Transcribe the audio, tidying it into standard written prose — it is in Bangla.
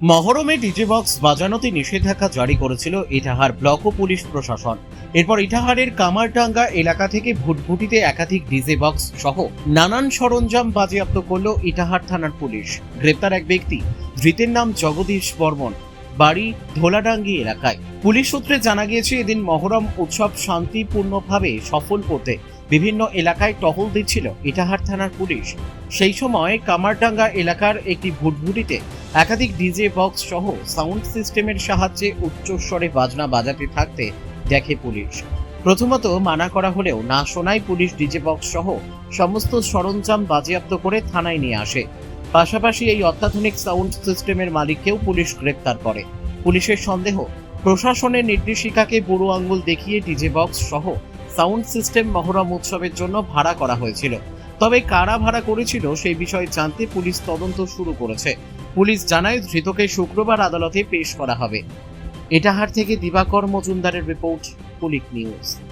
মহরমে ডিজে বক্স বাজানোতে নিষেধাজ্ঞা জারি করেছিল ইটাহার ব্লক ও পুলিশ প্রশাসন। এরপর ইটাহারের কামারডাঙ্গা এলাকা থেকে ভুটভুটিতে একাধিক ডিজে বক্স সহ নানান সরঞ্জাম বাজেয়াপ্ত করল ইটাহার থানার পুলিশ। গ্রেপ্তার এক ব্যক্তি, ধৃতের নাম জগদীশ বর্মন, বাড়ি ধোলাডাঙ্গি এলাকায়। পুলিশ সূত্রে জানা গিয়েছে, এদিন মহরম উৎসব শান্তিপূর্ণভাবে সফল করতে বিভিন্ন এলাকায় টহল দিচ্ছিল ইটাহার থানার পুলিশ। সেই সময় কামারডাঙ্গা এলাকার একটি ভুটভুটিতে একাধিক ডিজে বক্স সহ সাউন্ড সিস্টেমের সাহায্যে উচ্চস্বরে বাজনা বাজাতে থাকতে দেখে পুলিশ। প্রথমত মানা করা হলেও না শোনায় পুলিশ ডিজে বক্স সহ সমস্ত সরঞ্জাম বাজেয়াপ্ত করে থানায় নিয়ে আসে। পাশাপাশি এই অত্যাধুনিক সাউন্ড সিস্টেমের মালিককেও পুলিশ গ্রেপ্তার করে। পুলিশের সন্দেহ, প্রশাসনের নির্দেশিকাকে বুড়ো আঙ্গুল দেখিয়ে ডিজে বক্স সহ সাউন্ড সিস্টেম মহরম উৎসবের জন্য ভাড়া করা হয়েছিল। তবে কারা ভাড়া করেছিল সেই বিষয়ে জানতে পুলিশ তদন্ত শুরু করেছে। পুলিশ জানায়, ধৃতকে শুক্রবার আদালতে পেশ করা হবে। ইটাহার থেকে দিবাকর মজুমদারের রিপোর্ট, পুলিশ নিউজ।